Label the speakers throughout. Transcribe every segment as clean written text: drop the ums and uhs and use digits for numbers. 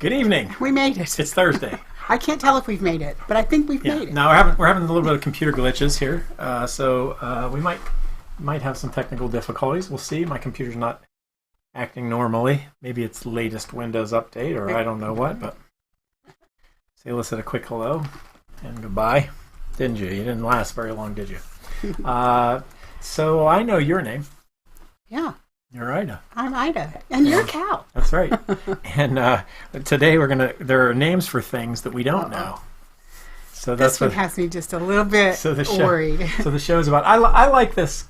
Speaker 1: Good evening.
Speaker 2: We made it.
Speaker 1: It's Thursday.
Speaker 2: I can't tell if we've made it, but I think we've made it.
Speaker 1: Now we're having a little bit of computer glitches here, so we might have some technical difficulties. We'll see. My computer's not acting normally. Maybe it's latest Windows update, or I don't know what. But say, Alyssa, a quick hello and goodbye. Didn't you? You didn't last very long, did you? So I know your name.
Speaker 2: Yeah.
Speaker 1: You're Ida.
Speaker 2: I'm Ida. And you're Cal.
Speaker 1: That's right. And today there are names for things that we don't know. So
Speaker 2: this one has me just a little bit worried.
Speaker 1: So the show is about, I like this.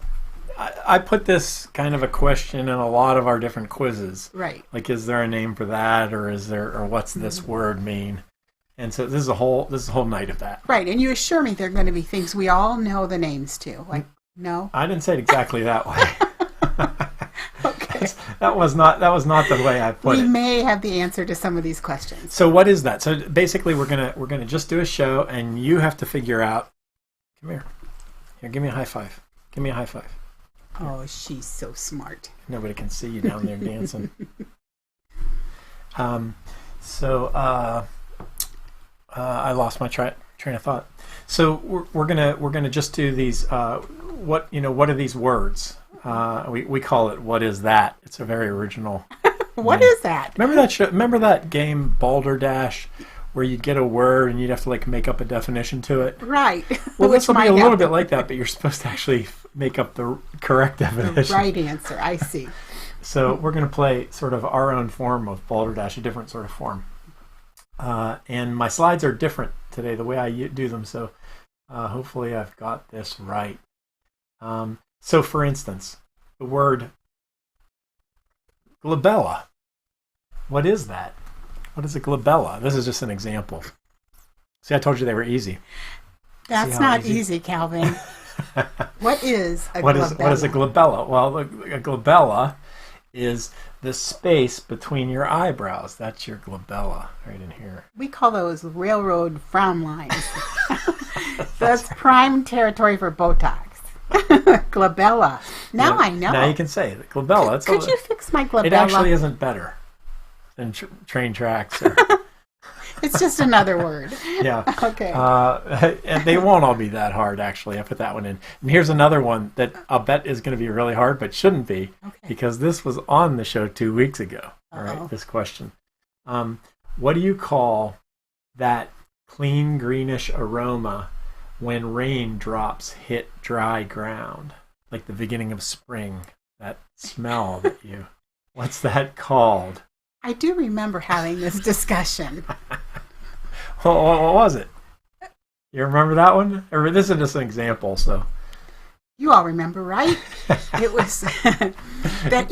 Speaker 1: I put this kind of a question in a lot of our different quizzes.
Speaker 2: Right.
Speaker 1: Like, is there a name for that, or what's this word mean? And so this is a whole night of that.
Speaker 2: Right. And you assure me there are going to be things we all know the names to. Like, no?
Speaker 1: I didn't say it exactly that way.
Speaker 2: Okay.
Speaker 1: That was not the way I put it.
Speaker 2: We may have the answer to some of these questions.
Speaker 1: So what is that? So basically, we're gonna just do a show, and you have to figure out. Come here. Here, give me a high five. Give me a high five. Here.
Speaker 2: Oh, she's so smart.
Speaker 1: Nobody can see you down there dancing. I lost my train of thought. So we're gonna just do these. What are these words? We call it "What is that?" It's a very original.
Speaker 2: What is that?
Speaker 1: Remember that show? Remember that game Balderdash, where you'd get a word and you'd have to make up a definition to it?
Speaker 2: Right.
Speaker 1: Well, this will be a little bit like that, but you're supposed to actually make up the correct definition.
Speaker 2: The right answer. I see.
Speaker 1: So we're going to play sort of our own form of Balderdash, a different sort of form. And my slides are different today, the way I do them. So hopefully I've got this right. So, for instance, the word glabella. What is that? What is a glabella? This is just an example. See, I told you they were easy.
Speaker 2: That's not easy, Calvin. What is a glabella?
Speaker 1: What is a glabella? Well, a glabella is the space between your eyebrows. That's your glabella right in here.
Speaker 2: We call those railroad frown lines. That's prime territory for Botox. Glabella. Now I know.
Speaker 1: Now you can say it. Glabella.
Speaker 2: Could you fix my glabella?
Speaker 1: It actually isn't better than train tracks.
Speaker 2: It's just another word.
Speaker 1: Yeah.
Speaker 2: Okay.
Speaker 1: And they won't all be that hard, actually. I put that one in. And here's another one that I'll bet is going to be really hard, but shouldn't be, because this was on the show 2 weeks ago. All right, this question. What do you call that clean greenish aroma when raindrops hit dry ground? Like the beginning of spring, that smell that you... What's that called?
Speaker 2: I do remember having this discussion.
Speaker 1: Well, what was it? You remember that one? Or this is just an example, so.
Speaker 2: You all remember, right? It was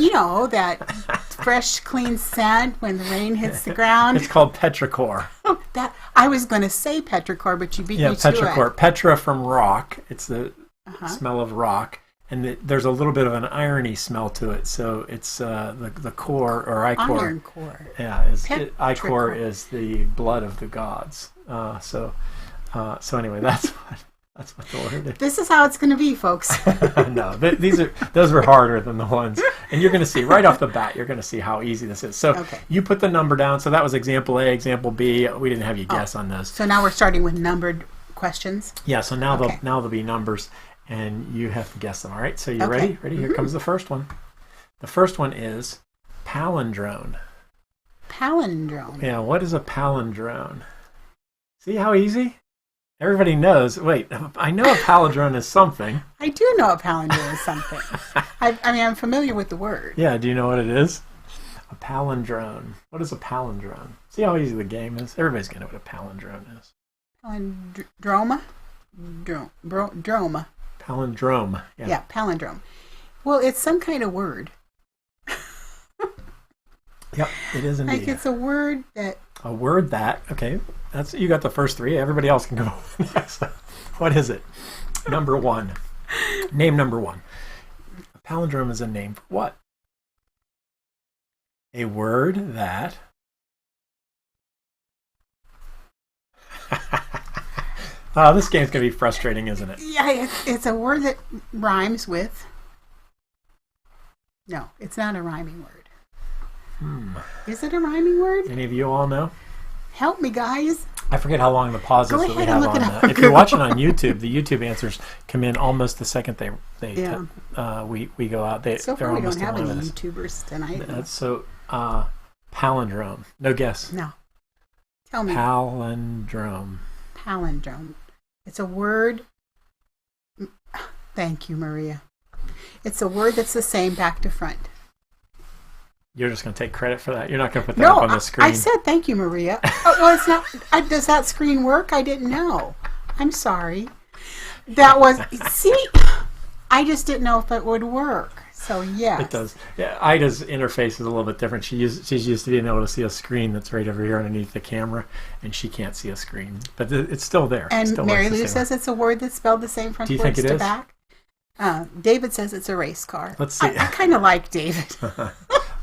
Speaker 2: that fresh, clean scent when the rain hits the ground.
Speaker 1: It's called petrichor.
Speaker 2: That I was going to say petrichor, but you beat me to it.
Speaker 1: Yeah, petrichor. Petra from rock. It's the smell of rock. And there's a little bit of an irony smell to it, so it's the core or ichor.
Speaker 2: Iron core.
Speaker 1: Yeah, ichor is the blood of the gods. So anyway, that's what the word is.
Speaker 2: This is how it's going to be, folks.
Speaker 1: No, those were harder than the ones, and you're going to see right off the bat. You're going to see how easy this is. So you put the number down. So that was example A, example B. We didn't have you guess on those.
Speaker 2: So now we're starting with numbered questions.
Speaker 1: Yeah. So now there'll be numbers. And you have to guess them, all right? So you ready? Ready? Here comes the first one. The first one is palindrome.
Speaker 2: Palindrome.
Speaker 1: Yeah, what is a palindrome? See how easy? Everybody knows. Wait, I know a palindrome is something.
Speaker 2: I do know a palindrome is something. I'm familiar with the word.
Speaker 1: Yeah, do you know what it is? A palindrome. What is a palindrome? See how easy the game is? Everybody's going to know what a palindrome is.
Speaker 2: Palindrome? Drome.
Speaker 1: Palindrome.
Speaker 2: Yeah, palindrome. Well, it's some kind of word.
Speaker 1: Yep, it is indeed.
Speaker 2: Like it's a word that...
Speaker 1: A word that... Okay, you got the first three. Everybody else can go next. What is it? Number one. Name number one. A palindrome is a name for what? A word that... Oh, this game's going to be frustrating, isn't it?
Speaker 2: Yeah, it's a word that rhymes with... No, it's not a rhyming word. Is it a rhyming word?
Speaker 1: Any of you all know?
Speaker 2: Help me, guys.
Speaker 1: I forget how long the pause is
Speaker 2: Go
Speaker 1: that we
Speaker 2: ahead
Speaker 1: have
Speaker 2: and look
Speaker 1: on
Speaker 2: it up
Speaker 1: that.
Speaker 2: on
Speaker 1: If you're
Speaker 2: Google.
Speaker 1: watching on YouTube, the YouTube answers come in almost the second
Speaker 2: Yeah.
Speaker 1: we go out.
Speaker 2: So
Speaker 1: They're
Speaker 2: far, we don't
Speaker 1: almost
Speaker 2: have
Speaker 1: in
Speaker 2: any
Speaker 1: line with us.
Speaker 2: YouTubers tonight.
Speaker 1: That's so palindrome. No guess.
Speaker 2: No. Tell me.
Speaker 1: Palindrome.
Speaker 2: Palindrome. It's a word. Thank you, Maria. It's a word that's the same back to front.
Speaker 1: You're just going to take credit for that. You're not going to put that
Speaker 2: No,
Speaker 1: up on the screen.
Speaker 2: I said thank you, Maria. Oh, well, it's not. Does that screen work? I didn't know. I'm sorry. That was. See, I just didn't know if it would work. So yes,
Speaker 1: It does. Yeah, Ida's interface is a little bit different. She's used to being able to see a screen that's right over here underneath the camera, and she can't see a screen, but it's still there.
Speaker 2: And
Speaker 1: still
Speaker 2: Mary
Speaker 1: works the
Speaker 2: Lou
Speaker 1: same
Speaker 2: says
Speaker 1: way.
Speaker 2: it's a word that's spelled the same
Speaker 1: Do you think
Speaker 2: frontwards
Speaker 1: it
Speaker 2: to
Speaker 1: is?
Speaker 2: back. David says it's a race car.
Speaker 1: Let's see.
Speaker 2: I kind of like David.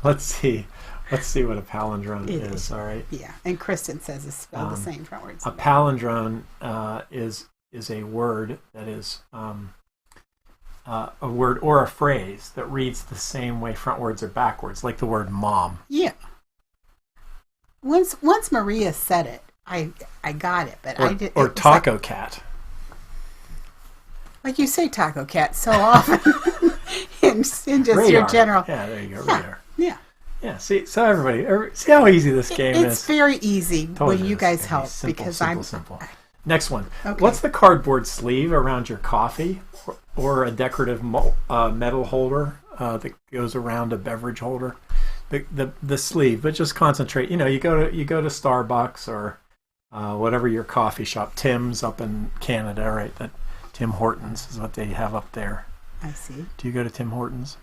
Speaker 1: Let's see what a palindrome
Speaker 2: It
Speaker 1: is.
Speaker 2: is.
Speaker 1: All right.
Speaker 2: Yeah, and Kristen says it's spelled the same frontwards.
Speaker 1: A palindrome is a word that is a word or a phrase that reads the same way frontwards or backwards, like the word mom.
Speaker 2: Yeah. Once Maria said it, I got it, but I did.
Speaker 1: Or
Speaker 2: it was
Speaker 1: taco cat.
Speaker 2: like you say, taco cat so often in just
Speaker 1: Radar.
Speaker 2: your general.
Speaker 1: Yeah, there you go.
Speaker 2: Yeah.
Speaker 1: Radar.
Speaker 2: Yeah.
Speaker 1: Yeah. See, so everybody, see how easy this game
Speaker 2: It's
Speaker 1: is.
Speaker 2: very easy
Speaker 1: Told
Speaker 2: when you
Speaker 1: it's
Speaker 2: guys
Speaker 1: gonna be
Speaker 2: help
Speaker 1: simple,
Speaker 2: because
Speaker 1: simple. Next one.
Speaker 2: Okay.
Speaker 1: What's the cardboard sleeve around your coffee or a decorative metal holder that goes around a beverage holder? The sleeve, but just concentrate. You go to Starbucks or whatever your coffee shop, Tim's up in Canada, right? That Tim Hortons is what they have up there.
Speaker 2: I see.
Speaker 1: Do you go to Tim Hortons?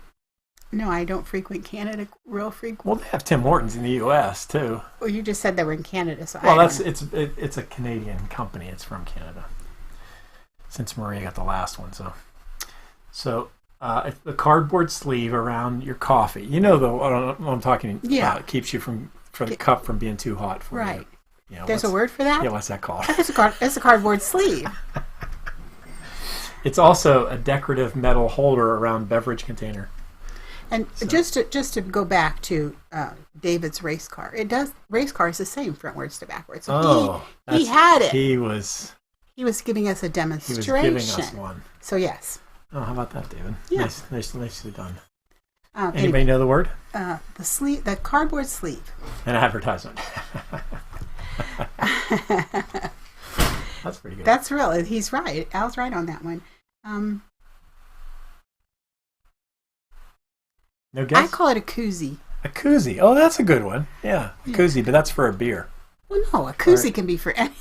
Speaker 2: No, I don't frequent Canada real frequent.
Speaker 1: Well, they have Tim Hortons in the U.S. too.
Speaker 2: Well, you just said they were in Canada, so
Speaker 1: Well,
Speaker 2: I don't know.
Speaker 1: it's a Canadian company. It's from Canada. Since Maria got the last one, so if the cardboard sleeve around your coffee. You know what I'm talking about. It keeps you for the cup from being too hot for
Speaker 2: Right.
Speaker 1: you.
Speaker 2: There's a word for that?
Speaker 1: Yeah, what's that called?
Speaker 2: It's a cardboard sleeve.
Speaker 1: It's also a decorative metal holder around beverage container.
Speaker 2: And just to go back to David's race car, race car is the same frontwards to backwards. So he had it.
Speaker 1: He was
Speaker 2: giving us a
Speaker 1: He
Speaker 2: demonstration.
Speaker 1: was giving us one.
Speaker 2: So yes.
Speaker 1: Oh, how about that, David?
Speaker 2: Yeah.
Speaker 1: Nicely done.
Speaker 2: Anyway,
Speaker 1: Anybody know the word?
Speaker 2: the cardboard sleeve.
Speaker 1: An advertisement. That's pretty good.
Speaker 2: That's real. He's right. Al's right on that one.
Speaker 1: No guess?
Speaker 2: I call it a koozie.
Speaker 1: A koozie. Oh, that's a good one. Yeah, a koozie, but that's for a beer.
Speaker 2: Well, no, a koozie can be for any.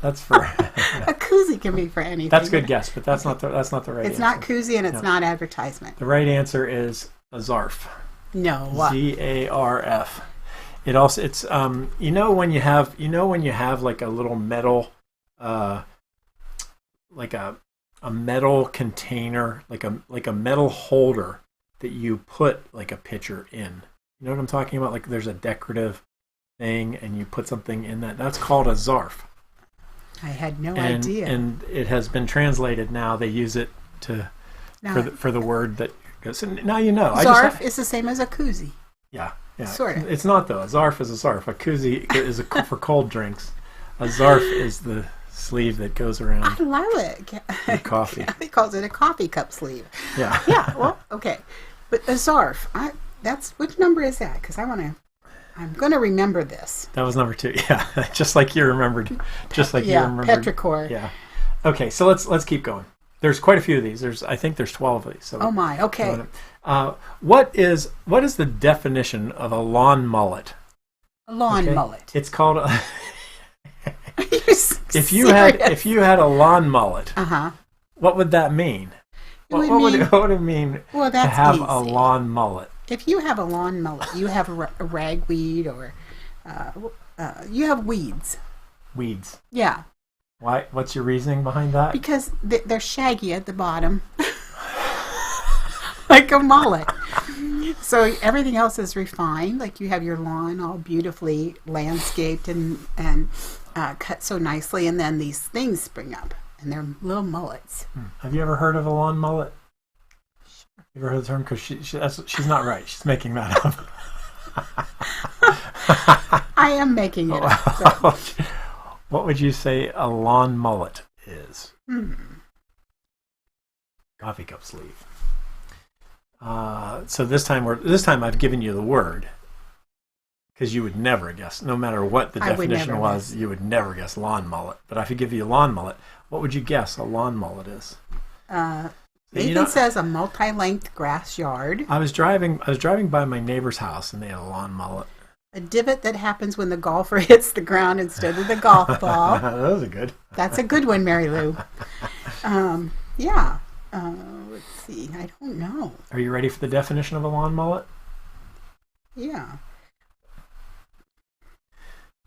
Speaker 1: That's for.
Speaker 2: A koozie can be for anything.
Speaker 1: That's a good guess, but that's not the right
Speaker 2: It's
Speaker 1: answer.
Speaker 2: not koozie and it's not advertisement.
Speaker 1: The right answer is a zarf.
Speaker 2: No, what?
Speaker 1: ZARF. It's when you have like a little metal like a metal container, like a metal holder that you put like a pitcher in. You know what I'm talking about? Like there's a decorative thing and you put something in that. That's called a zarf.
Speaker 2: I had no idea.
Speaker 1: And it has been translated now. They use it for the word that goes. So now you know.
Speaker 2: Zarf is the same as a koozie.
Speaker 1: Yeah.
Speaker 2: Sort of.
Speaker 1: It's not though. A zarf is a zarf. A koozie is for cold drinks. A zarf is the sleeve that goes around
Speaker 2: I love it.
Speaker 1: your coffee.
Speaker 2: He calls it a coffee cup sleeve.
Speaker 1: Yeah.
Speaker 2: Yeah. Well, okay. But a zarf. Which number is that? Because I'm going to remember this.
Speaker 1: That was number 2. Yeah, just like you remembered. Just like you remembered.
Speaker 2: Petrichor.
Speaker 1: Yeah. Okay, so let's keep going. There's quite a few of these. I think there's 12 of these. So
Speaker 2: oh my. Okay.
Speaker 1: What is the definition of a lawn mullet?
Speaker 2: A lawn mullet.
Speaker 1: It's called.
Speaker 2: Are you
Speaker 1: if you had a lawn mullet, what would that mean? What would it mean to have a lawn mullet?
Speaker 2: If you have a lawn mullet, you have a ragweed or you have weeds.
Speaker 1: Weeds.
Speaker 2: Yeah.
Speaker 1: Why? What's your reasoning behind that?
Speaker 2: Because they're shaggy at the bottom, like a mullet. So everything else is refined. Like you have your lawn all beautifully landscaped and cut so nicely, and then these things spring up, and they're little mullets.
Speaker 1: Have you ever heard of a lawn mullet? You ever heard the term? Because she's not right. She's making that up.
Speaker 2: I am making it up.
Speaker 1: What would you say a lawn mullet is? Coffee cup sleeve. So this time I've given you the word, because you would never guess, no matter what the definition was, you would never guess lawn mullet. But if I give you a lawn mullet, what would you guess a lawn mullet is?
Speaker 2: Nathan says a multi-length grass yard.
Speaker 1: I was driving by my neighbor's house and they had a lawn mullet.
Speaker 2: A divot that happens when the golfer hits the ground instead of the golf ball.
Speaker 1: Those are good.
Speaker 2: That's a good one, Mary Lou. Yeah. Let's see. I don't know.
Speaker 1: Are you ready for the definition of a lawn mullet?
Speaker 2: Yeah.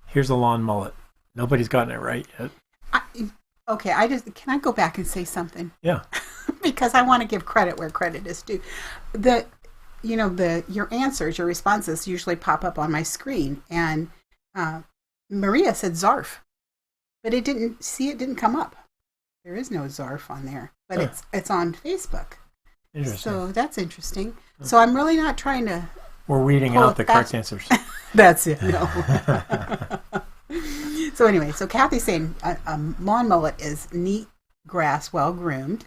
Speaker 1: Here's a lawn mullet. Nobody's gotten it right yet.
Speaker 2: Can I go back and say something?
Speaker 1: Yeah.
Speaker 2: Because I want to give credit where credit is due. Your answers, your responses usually pop up on my screen, and Maria said Zarf, but it didn't come up. There is no Zarf on there, but it's on Facebook.
Speaker 1: Interesting.
Speaker 2: So that's interesting. So I'm really not trying to.
Speaker 1: We're weeding out the correct answers.
Speaker 2: That's it. No. So anyway, Kathy's saying a lawn mullet is neat grass, well groomed.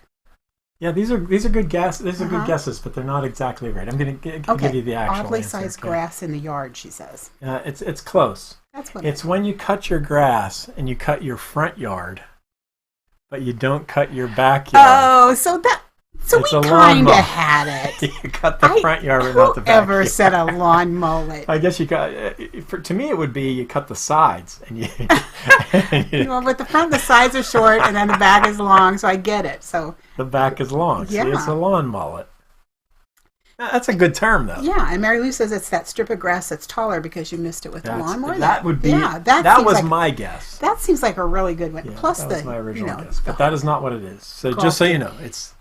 Speaker 1: Yeah, these are good guesses. These are good guesses, but they're not exactly right. I'm going to give you the actual
Speaker 2: oddly
Speaker 1: answer.
Speaker 2: sized grass in the yard, she says.
Speaker 1: It's close.
Speaker 2: That's what
Speaker 1: it's when you cut your grass and you cut your front yard, but you don't cut your backyard.
Speaker 2: Oh, so we kind of had it.
Speaker 1: You cut the front yard, but not the backyard.
Speaker 2: Whoever said a lawn mullet?
Speaker 1: I guess you cut. To me, it would be you cut the sides and you.
Speaker 2: But the front, the sides are short, and then the back is long. So I get it. So
Speaker 1: the back is long.
Speaker 2: Yeah.
Speaker 1: See, it's a lawn mullet. That's a good term, though.
Speaker 2: Yeah, and Mary Lou says it's that strip of grass that's taller because you missed it with the lawnmower.
Speaker 1: That would be.
Speaker 2: Yeah,
Speaker 1: that was my guess.
Speaker 2: That seems like a really good one.
Speaker 1: Yeah,
Speaker 2: Plus
Speaker 1: that was my original guess, but that is not what it is. So just so you know, it's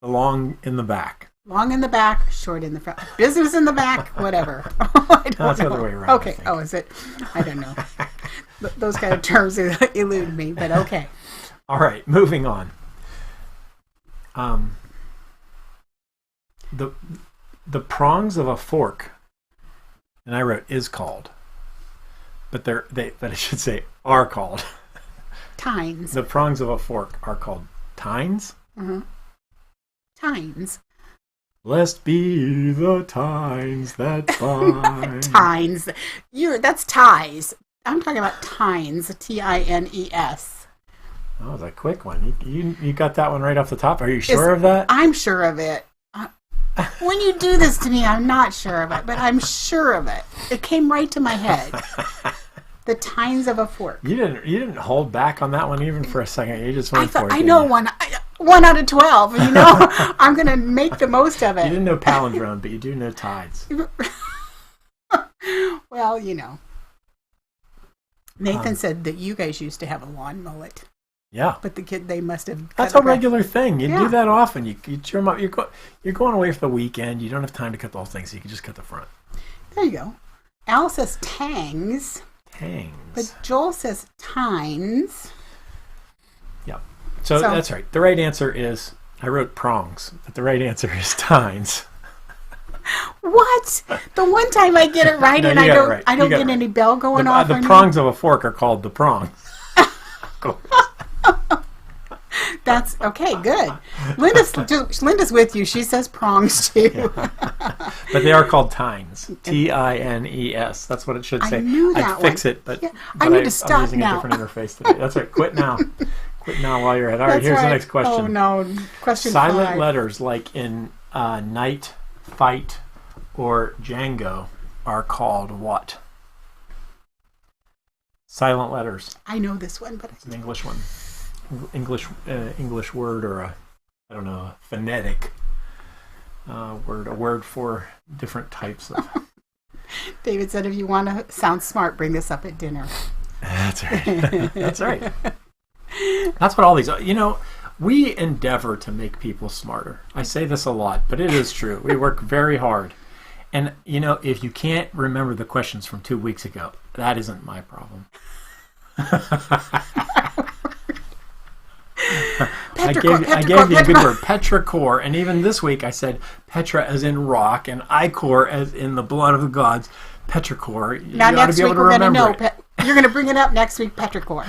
Speaker 1: long in the back.
Speaker 2: Long in the back, short in the front. Business in the back, whatever.
Speaker 1: That's the other way around.
Speaker 2: Okay. Oh, is it? I don't know. Those kind of terms elude me, but okay.
Speaker 1: All right, moving on. The prongs of a fork, and I wrote is called, but I should say are called.
Speaker 2: Tines.
Speaker 1: The prongs of a fork are called tines.
Speaker 2: Mm-hmm. Tines.
Speaker 1: Blessed be the tines that bind.
Speaker 2: Tines. That's ties. I'm talking about tines. Tines.
Speaker 1: That was a quick one. You got that one right off the top. Are you sure of that?
Speaker 2: I'm sure of it. When you do this to me, I'm not sure of it, but I'm sure of it. It came right to my head. The tines of a fork.
Speaker 1: You didn't hold back on that one even for a second. You just went for it.
Speaker 2: I know one out of 12. I'm going to make the most of it.
Speaker 1: You didn't know palindrome, but you do know tides.
Speaker 2: Well, Nathan said that you guys used to have a lawn mullet.
Speaker 1: Yeah,
Speaker 2: but they must have.
Speaker 1: That's a regular thing. You do that often. You trim up. You're going away for the weekend. You don't have time to cut the whole thing, so you can just cut the front.
Speaker 2: There you go. Al says tangs.
Speaker 1: Tangs.
Speaker 2: But Joel says tines.
Speaker 1: Yeah. So that's right. The right answer is, I wrote prongs, but the right answer is tines.
Speaker 2: What? The one time I get it right, and I don't get any bell going off.
Speaker 1: The prongs of a fork are called the prongs.
Speaker 2: That's okay. Good. Linda's with you. She says prongs too.
Speaker 1: But they are called tines. Tines. That's what it should say.
Speaker 2: I knew that
Speaker 1: I'd fix it, but
Speaker 2: I need to stop
Speaker 1: I'm using
Speaker 2: now.
Speaker 1: a different interface today. That's right. Quit now. Quit now while you're ahead. All right. Here's the next question.
Speaker 2: Oh no. Question
Speaker 1: Silent
Speaker 2: 5.
Speaker 1: letters like in night, fight, or Django are called what? Silent letters.
Speaker 2: I know this one, but
Speaker 1: it's an English one. English word, or a phonetic word, a word for different types of.
Speaker 2: David said, if you want to sound smart, bring this up at dinner.
Speaker 1: That's right. That's right. That's what all these are. We endeavor to make people smarter. I say this a lot, but it is true. We work very hard. And, if you can't remember the questions from 2 weeks ago, that isn't my problem. I gave you a good word, petrichor. And even this week I said petra as in rock and ichor as in the blood of the gods. Petrichor.
Speaker 2: Now next week we're going to know. You're going to bring it up next week, petrichor.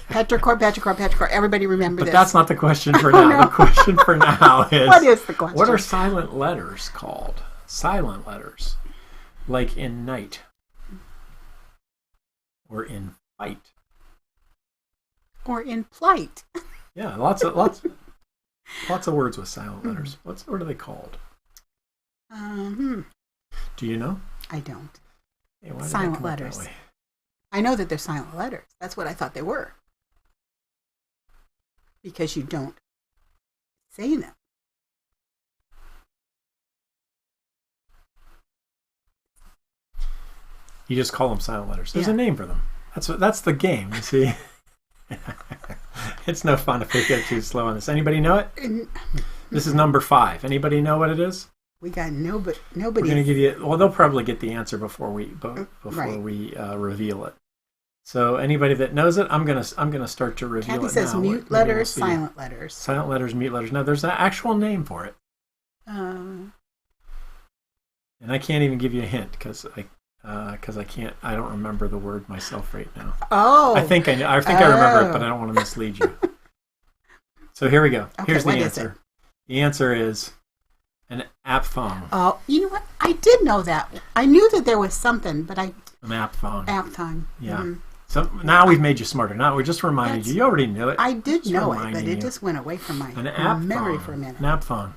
Speaker 2: Petrichor. Everybody remember this.
Speaker 1: But that's not the question for now. No. The question for now is...
Speaker 2: What is the question?
Speaker 1: What are silent letters called? Silent letters. Like in night. Or in fight.
Speaker 2: Or in plight.
Speaker 1: Yeah, lots of words with silent letters. What are they called? Do you know?
Speaker 2: I don't.
Speaker 1: Hey,
Speaker 2: silent letters. I know that they're silent letters. That's what I thought they were. Because you don't say them.
Speaker 1: You just call them silent letters. There's a name for them. That's the game, you see. It's no fun if they get too slow on this. Anybody know it? This is number 5. Anybody know what it is?
Speaker 2: We got nobody.
Speaker 1: We're going to give you. Well, they'll probably get the answer before we reveal it. So anybody that knows it, I'm gonna start to reveal
Speaker 2: Kathy
Speaker 1: it
Speaker 2: says
Speaker 1: now.
Speaker 2: mute letters, silent letters.
Speaker 1: Silent letters, mute letters. No, there's an actual name for it.
Speaker 2: And
Speaker 1: I can't even give you a hint because I can't. I don't remember the word myself right now.
Speaker 2: Oh.
Speaker 1: I think I know. I think I remember it, but I don't want to mislead you. So here we go.
Speaker 2: Okay,
Speaker 1: here's the answer. The answer is an apphone.
Speaker 2: Oh, you know what? I did know that. I knew that there was something, but an
Speaker 1: apphone.
Speaker 2: Apphone.
Speaker 1: Yeah. Mm-hmm. So now we've made you smarter. Now we just reminded you. You already knew it.
Speaker 2: I did know it, but it just went away from my memory for a minute.
Speaker 1: An apphone.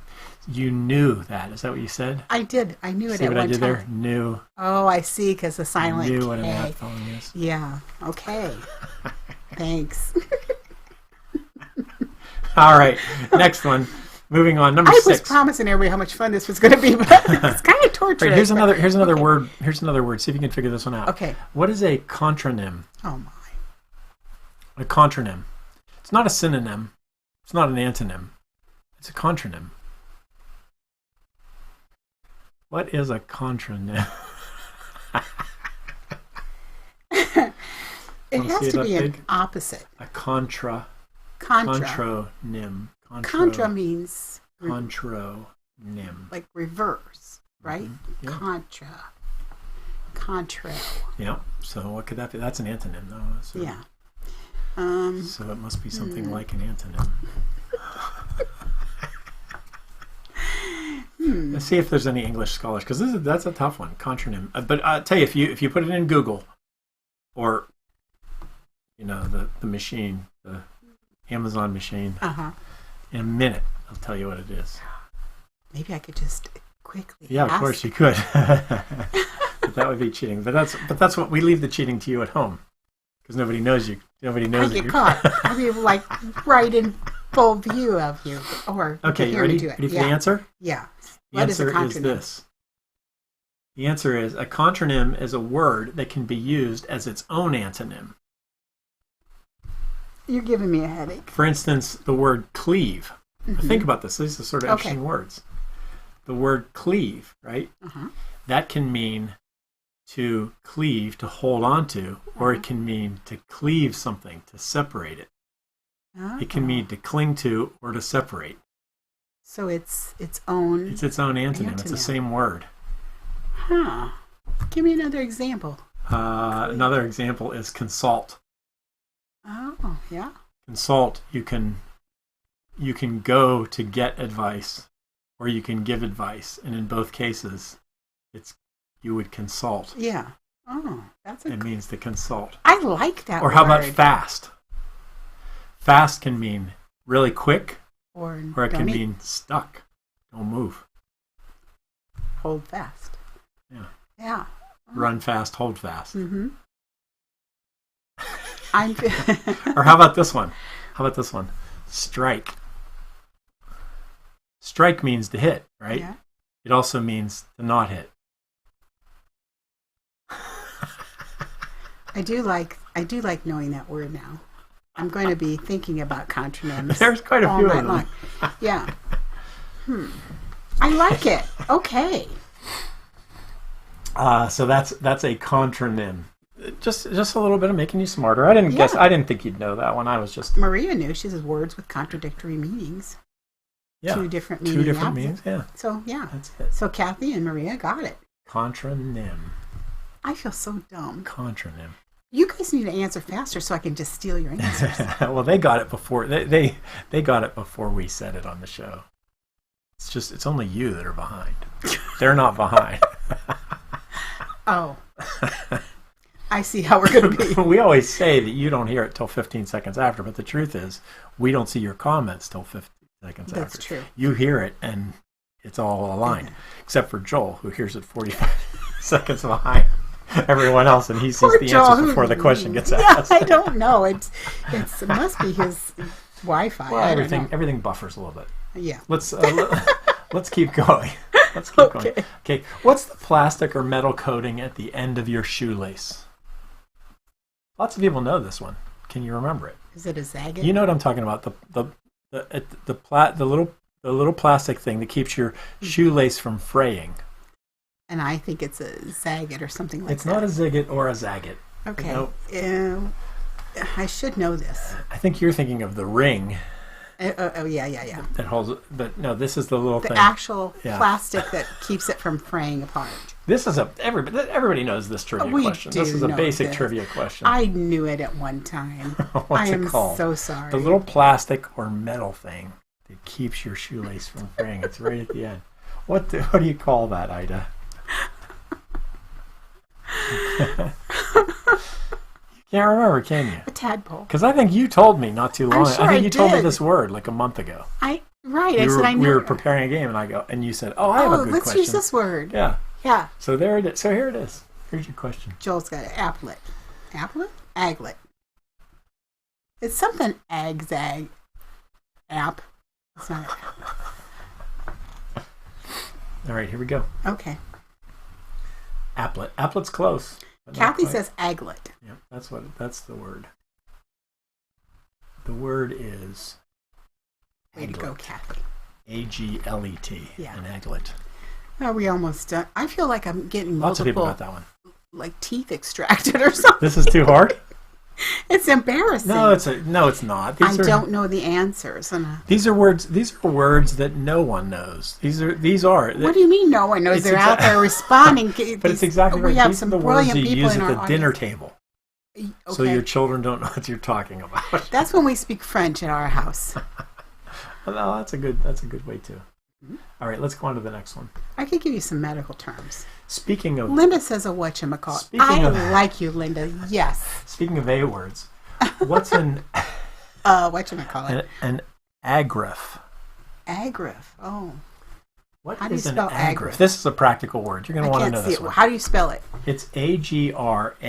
Speaker 1: You knew that. Is that what you said?
Speaker 2: I did. I knew it
Speaker 1: see
Speaker 2: at
Speaker 1: what
Speaker 2: one
Speaker 1: I did
Speaker 2: time.
Speaker 1: There? Knew.
Speaker 2: Oh, I see, because the silent
Speaker 1: Knew
Speaker 2: K.
Speaker 1: what an apphone is.
Speaker 2: Yeah. Okay. Thanks.
Speaker 1: All right. Next one. Moving on. Number 6.
Speaker 2: I was promising everybody how much fun this was going to be, but it's kind of torturous.
Speaker 1: Right, here's another word. Here's another word. See if you can figure this one out.
Speaker 2: Okay.
Speaker 1: What is a contronym?
Speaker 2: Oh my.
Speaker 1: A contronym. It's not a synonym. It's not an antonym. It's a contronym. What is a contronym?
Speaker 2: It has to be an opposite.
Speaker 1: A contronym.
Speaker 2: Contra means
Speaker 1: contronym.
Speaker 2: Like reverse, right?
Speaker 1: Mm-hmm. Yeah.
Speaker 2: Contro.
Speaker 1: Yeah. So what could that be? That's an antonym, though. So,
Speaker 2: yeah.
Speaker 1: So it must be something like an antonym. Let's see if there's any English scholars, because that's a tough one. Contronym. But I'll tell you, if you put it in Google, or the machine, the Amazon machine, in a minute, I'll tell you what it is.
Speaker 2: Maybe I could just quickly.
Speaker 1: Yeah, of course you could. But that would be cheating. But that's what we leave the cheating to you at home, because nobody knows you. Nobody knows
Speaker 2: I get caught. I mean, like right in full view of you. Or
Speaker 1: okay, you ready? Ready for the answer?
Speaker 2: Yeah.
Speaker 1: The answer is this. The answer is a contronym is a word that can be used as its own antonym.
Speaker 2: You're giving me a headache.
Speaker 1: For instance, the word cleave. Mm-hmm. Think about this. These are sort of interesting words. The word cleave, right? That can mean to cleave, to hold on to, or it can mean to cleave something, to separate it. It can mean to cling to or to separate.
Speaker 2: So it's its own.
Speaker 1: It's its own antonym. It's the same word.
Speaker 2: Huh. Give me another example.
Speaker 1: Another example is consult.
Speaker 2: Oh, yeah.
Speaker 1: Consult. You can go to get advice, or you can give advice, and in both cases, you would consult.
Speaker 2: Yeah. Oh,
Speaker 1: it means to consult.
Speaker 2: I like that.
Speaker 1: Or how about fast? Fast can mean really quick, or it can mean stuck. Don't move.
Speaker 2: Hold fast.
Speaker 1: Yeah.
Speaker 2: Yeah.
Speaker 1: Run fast, hold fast.
Speaker 2: Mm-hmm.
Speaker 1: Or how about this one? Strike. Strike means to hit, right?
Speaker 2: Yeah.
Speaker 1: It also means to not hit.
Speaker 2: I do like knowing that word now. I'm going to be thinking about contronyms.
Speaker 1: There's quite a few of them.
Speaker 2: Long. Yeah. I like it. Okay.
Speaker 1: So that's a contronym. Just a little bit of making you smarter. I didn't guess. I didn't think you'd know that one. I was just...
Speaker 2: Maria knew. She says words with contradictory meanings.
Speaker 1: Yeah.
Speaker 2: Two different meanings.
Speaker 1: Yeah.
Speaker 2: So, yeah.
Speaker 1: That's it.
Speaker 2: So, Kathy and Maria got it.
Speaker 1: Contronym.
Speaker 2: I feel so dumb.
Speaker 1: Contronym.
Speaker 2: You guys need to answer faster so I can just steal your answers.
Speaker 1: Well, they got it before. They got it before we said it on the show. It's only you that are behind. They're not behind.
Speaker 2: Oh. I see how we're going to be.
Speaker 1: We always say that you don't hear it till 15 seconds after, but the truth is we don't see your comments till 15 seconds after.
Speaker 2: That's true.
Speaker 1: You hear it, and it's all aligned, except for Joel, who hears it 45 seconds behind everyone else, and he sees the answer before the question gets asked.
Speaker 2: I don't know. It must be his Wi-Fi.
Speaker 1: Well, everything buffers a little bit.
Speaker 2: Yeah.
Speaker 1: Let's keep going. Let's keep going. Okay. What's the plastic or metal coating at the end of your shoelace? Lots of people know this one. Can you remember it?
Speaker 2: Is it a zaggit?
Speaker 1: You know what I'm talking about. The little plastic thing that keeps your shoelace from fraying.
Speaker 2: And I think it's a zaggit or something like that.
Speaker 1: It's not a zigget or a zaggit.
Speaker 2: Okay.
Speaker 1: Nope.
Speaker 2: I should know this.
Speaker 1: I think you're thinking of the ring.
Speaker 2: Yeah.
Speaker 1: That holds it, but no, this is the little thing.
Speaker 2: The actual plastic that keeps it from fraying apart.
Speaker 1: This is everybody knows this trivia question. This is a basic trivia question.
Speaker 2: I knew it at one time.
Speaker 1: What's it called?
Speaker 2: I am so sorry.
Speaker 1: The little plastic or metal thing that keeps your shoelace from fraying. It's right at the end. What do you call that, Ida? You can't remember, can you?
Speaker 2: A tadpole.
Speaker 1: Because I think you told me not too long.
Speaker 2: I'm sure
Speaker 1: I think you told me
Speaker 2: did.
Speaker 1: this word like a month ago.
Speaker 2: I said I knew.
Speaker 1: We were preparing a game, and you said, "Oh, I have a good
Speaker 2: let's
Speaker 1: question."
Speaker 2: use this word.
Speaker 1: Yeah.
Speaker 2: Yeah.
Speaker 1: So there it is. So here it is. Here's your question.
Speaker 2: Joel's got it. Applet. Applet? Aglet. It's something zag. App. It's not.
Speaker 1: All right, here we go.
Speaker 2: Okay.
Speaker 1: Applet. Applet's close.
Speaker 2: Kathy says aglet.
Speaker 1: Yeah, that's the word. The word is
Speaker 2: Way to go, Kathy.
Speaker 1: Aglet.
Speaker 2: Yeah.
Speaker 1: An aglet.
Speaker 2: Are we almost done? I feel like I'm getting
Speaker 1: Lots of people
Speaker 2: multiple,
Speaker 1: got that one.
Speaker 2: like teeth extracted or something.
Speaker 1: This is too hard?
Speaker 2: It's embarrassing.
Speaker 1: No, it's not.
Speaker 2: I don't know the answers.
Speaker 1: These are words that no one knows. These are.
Speaker 2: What do you mean no one knows? They're out there responding.
Speaker 1: But it's exactly right.
Speaker 2: We have
Speaker 1: these
Speaker 2: some
Speaker 1: are the words
Speaker 2: brilliant
Speaker 1: you
Speaker 2: people
Speaker 1: use
Speaker 2: in
Speaker 1: at
Speaker 2: our
Speaker 1: the
Speaker 2: audience.
Speaker 1: dinner table.
Speaker 2: Okay.
Speaker 1: So your children don't know what you're talking about.
Speaker 2: That's when we speak French at our house.
Speaker 1: No, that's a good way too. Mm-hmm. All right, let's go on to the next one.
Speaker 2: I could give you some medical terms.
Speaker 1: Speaking of...
Speaker 2: Linda says a whatchamacallit. I like you, Linda. Yes.
Speaker 1: Speaking of A words, what's an...
Speaker 2: whatchamacallit?
Speaker 1: An agrif.
Speaker 2: Agrif. Oh.
Speaker 1: What
Speaker 2: How do
Speaker 1: is
Speaker 2: you
Speaker 1: an
Speaker 2: spell
Speaker 1: agrif? This is a practical word. You're going to want to know this one.
Speaker 2: How do you spell it?
Speaker 1: It's agraffe.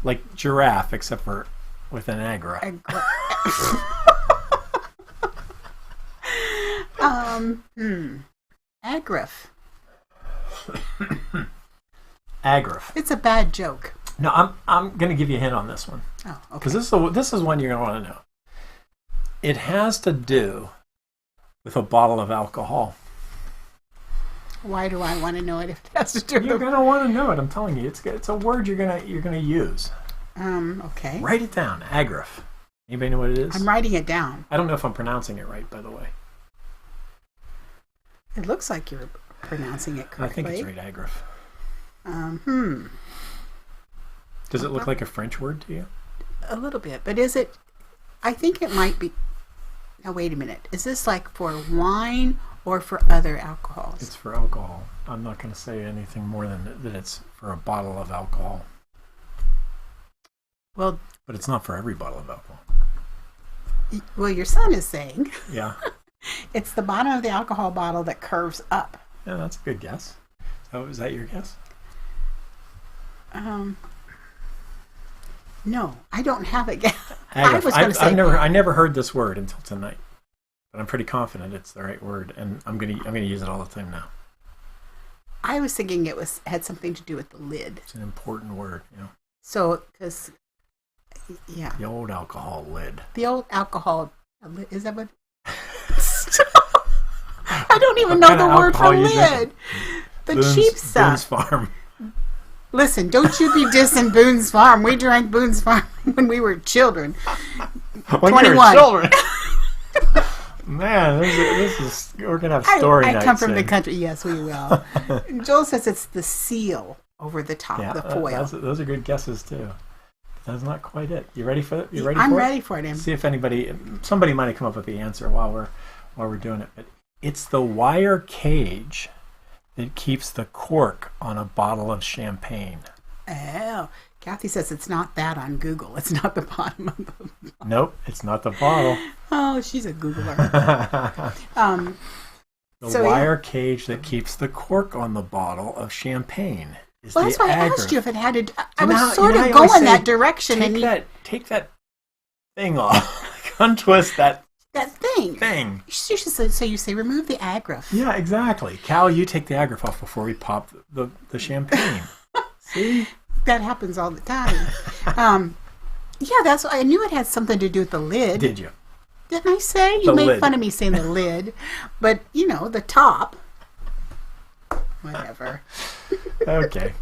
Speaker 1: Like giraffe, except for with an agra.
Speaker 2: Agrif.
Speaker 1: Agrif.
Speaker 2: It's a bad joke.
Speaker 1: No, I'm going to give you a hint on this one.
Speaker 2: Oh, okay.
Speaker 1: Because this is one you're going to want to know. It has to do with a bottle of alcohol.
Speaker 2: Why do I want to know it if it has to do with...
Speaker 1: You're going to want to know it. I'm telling you, it's a word you're going to use.
Speaker 2: Okay.
Speaker 1: Write it down. Agrif. Anybody know what it is?
Speaker 2: I'm writing it down.
Speaker 1: I don't know if I'm pronouncing it right, by the way.
Speaker 2: It looks like you're pronouncing it correctly.
Speaker 1: I think it's right, agrif. Does it look like a French word to you?
Speaker 2: A little bit, but is it... I think it might be... Now, wait a minute. Is this like for wine or for other alcohols?
Speaker 1: It's for alcohol. I'm not going to say anything more than that it's for a bottle of alcohol.
Speaker 2: Well...
Speaker 1: But it's not for every bottle of alcohol.
Speaker 2: Well, your son is saying...
Speaker 1: Yeah.
Speaker 2: It's the bottom of the alcohol bottle that curves up.
Speaker 1: Yeah, that's a good guess. So, is that your guess?
Speaker 2: No, I don't have a guess.
Speaker 1: I never heard this word until tonight, but I'm pretty confident it's the right word, and I'm gonna use it all the time now.
Speaker 2: I was thinking it had something to do with the lid.
Speaker 1: It's an important word, you know.
Speaker 2: So, because yeah,
Speaker 1: the old alcohol lid.
Speaker 2: The old alcohol is that what? I don't even know the word for lid. The cheap stuff.
Speaker 1: Boone's Farm.
Speaker 2: Listen, don't you be dissing Boone's Farm. We drank Boone's Farm when we were children.
Speaker 1: When
Speaker 2: 21.
Speaker 1: you were children. Man, this is we're gonna have story nights.
Speaker 2: I come from the country. Yes, we will. Joel says it's the seal over the top, the foil.
Speaker 1: Those are good guesses too. That's not quite it. You ready for it?
Speaker 2: I'm ready for it.
Speaker 1: See if somebody might have come up with the answer while we're doing it. But it's the wire cage that keeps the cork on a bottle of champagne.
Speaker 2: Oh, Kathy says it's not that on Google. It's not the bottom of the bottle.
Speaker 1: Nope, it's not the bottle.
Speaker 2: Oh, she's a Googler.
Speaker 1: The wire cage that keeps the cork on the bottle of champaine is the
Speaker 2: that's why I
Speaker 1: agar.
Speaker 2: asked you if it had to. I was sort of going that direction.
Speaker 1: Take that thing off. Untwist that thing.
Speaker 2: So you say remove the agraffe.
Speaker 1: Yeah, exactly. Cal, you take the agraffe off before we pop the champagne. See?
Speaker 2: That happens all the time. Yeah, I knew it had something to do with the lid.
Speaker 1: Did you?
Speaker 2: Didn't I say? You made fun of me saying the lid. But, the top. Whatever.
Speaker 1: Okay.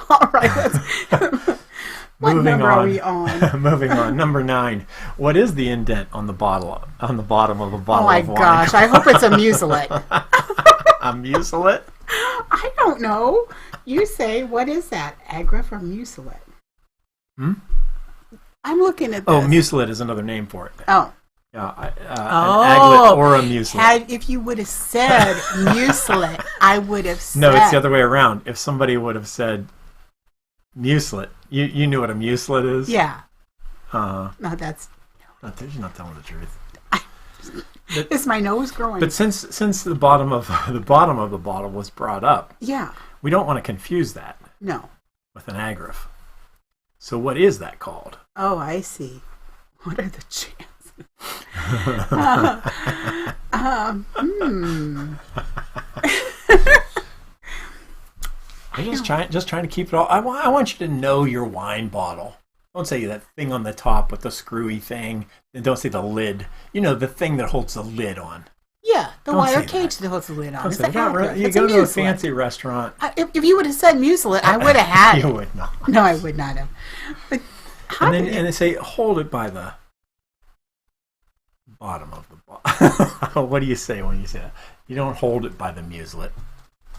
Speaker 2: All right. What number are we on?
Speaker 1: Moving on. Number 9. What is the indent on the bottom of a bottle of wine?
Speaker 2: Oh, my gosh. I hope it's a mucilate.
Speaker 1: A mucilate?
Speaker 2: I don't know. You say, what is that? Agraffe or mucilate? I'm looking at this.
Speaker 1: Oh, mucilate is another name for it.
Speaker 2: Oh.
Speaker 1: An aglet or a mucilate.
Speaker 2: If you would have said mucilate, I would have said...
Speaker 1: No, it's the other way around. If somebody would have said mucilate, you knew what a mucilate is?
Speaker 2: Yeah.
Speaker 1: No,
Speaker 2: that's...
Speaker 1: You're not telling the truth.
Speaker 2: Is my nose growing?
Speaker 1: But since the bottom of the bottle was brought up,
Speaker 2: yeah, we
Speaker 1: don't want to confuse that.
Speaker 2: No.
Speaker 1: With an agraffe. So what is that called?
Speaker 2: Oh, I see. What are the chances?
Speaker 1: I'm just trying to keep it all. I want you to know your wine bottle. Don't say that thing on the top with the screwy thing. And don't say the lid. The thing that holds the lid on.
Speaker 2: Yeah, the wire cage that holds the lid on.
Speaker 1: You go to a fancy restaurant.
Speaker 2: If you would have said mucilate, I would have had it.
Speaker 1: You would not.
Speaker 2: No, I would not have. But
Speaker 1: and they say, hold it by the bottom of the bottle. What do you say when you say that? You don't hold it by the mucilate.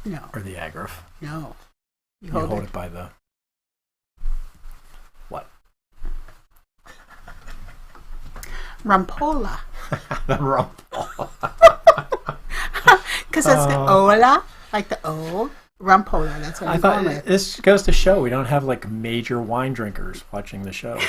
Speaker 2: No.
Speaker 1: Or the agraffe.
Speaker 2: No.
Speaker 1: You hold it by the... What?
Speaker 2: Rampolla.
Speaker 1: The rampolla.
Speaker 2: Because it's the ola, like the O. Rampolla, that's what I'm going with.
Speaker 1: This goes to show we don't have major wine drinkers watching the show.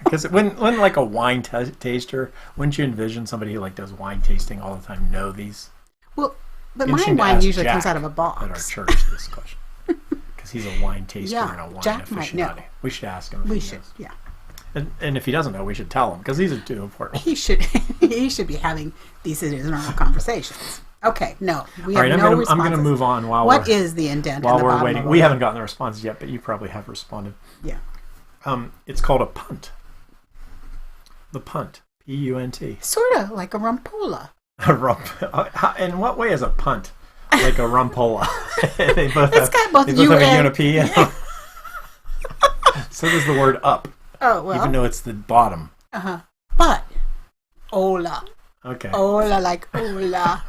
Speaker 1: Because when like a wine taster, wouldn't you envision somebody who does wine tasting all the time know these?
Speaker 2: Well, but my wine usually comes out of a box.
Speaker 1: At our church, this question. Because he's a wine taster and a wine aficionado. We should ask him.
Speaker 2: We should, yeah.
Speaker 1: And if he doesn't know, we should tell him because these are too important.
Speaker 2: He should be having these normal conversations. Okay, no, we have no responses.
Speaker 1: I'm going to move on
Speaker 2: What is the indent?
Speaker 1: While we're waiting, we haven't gotten the responses yet, but you probably have responded.
Speaker 2: Yeah.
Speaker 1: It's called a punt. The punt, P-U-N-T.
Speaker 2: Sort of like a rampolla.
Speaker 1: In what way is a punt like a rampolla? They both
Speaker 2: got both
Speaker 1: have
Speaker 2: U
Speaker 1: a
Speaker 2: and
Speaker 1: U and a P. So does the word up.
Speaker 2: Oh, well.
Speaker 1: Even though it's the bottom.
Speaker 2: Uh-huh. But, ola.
Speaker 1: Okay.
Speaker 2: Ola like ola.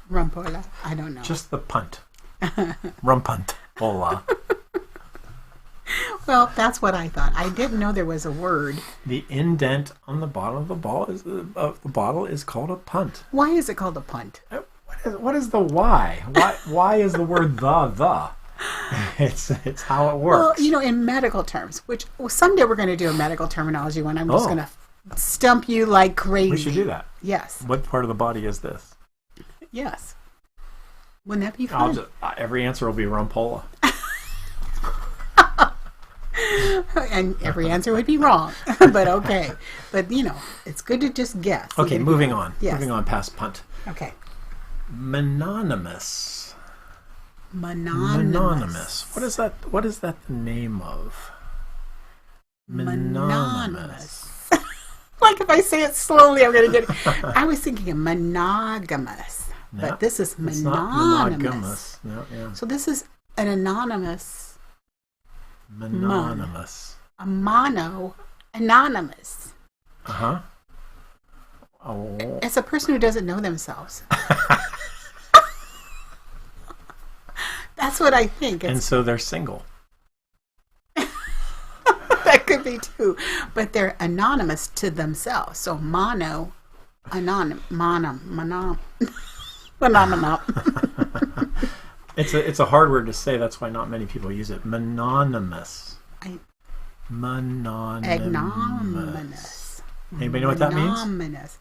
Speaker 2: Rampolla. I don't know.
Speaker 1: Just the punt. Rumpunt. Ola.
Speaker 2: Well, that's what I thought. I didn't know there was a word.
Speaker 1: The indent on the bottom of the bottle is called a punt.
Speaker 2: Why is it called a punt?
Speaker 1: What is the why? Why is the word the? It's how it works.
Speaker 2: Well, in medical terms, which someday we're going to do a medical terminology one. I'm just going to stump you like crazy.
Speaker 1: We should do that.
Speaker 2: Yes.
Speaker 1: What part of the body is this?
Speaker 2: Yes. Wouldn't that be fun?
Speaker 1: Every answer will be rumpolla.
Speaker 2: And every answer would be wrong. But okay. But, it's good to just guess.
Speaker 1: Okay, moving on.
Speaker 2: Yes.
Speaker 1: Moving on past punt.
Speaker 2: Okay.
Speaker 1: Mononymous.
Speaker 2: Mononymous.
Speaker 1: What is that the name of? Mononymous.
Speaker 2: Like if I say it slowly, I'm going to get it. I was thinking of monogamous. But this is mononymous.
Speaker 1: No, yeah.
Speaker 2: So this is An anonymous.
Speaker 1: Mononymous.
Speaker 2: A mono. Anonymous.
Speaker 1: Uh-huh. Oh.
Speaker 2: It's a person who doesn't know themselves. That's what I think.
Speaker 1: And so they're single.
Speaker 2: That could be too. But they're anonymous to themselves. So mono, mono.
Speaker 1: It's a hard word to say. That's why not many people use it. Mononymous.
Speaker 2: Agnominous.
Speaker 1: Anybody know what that means?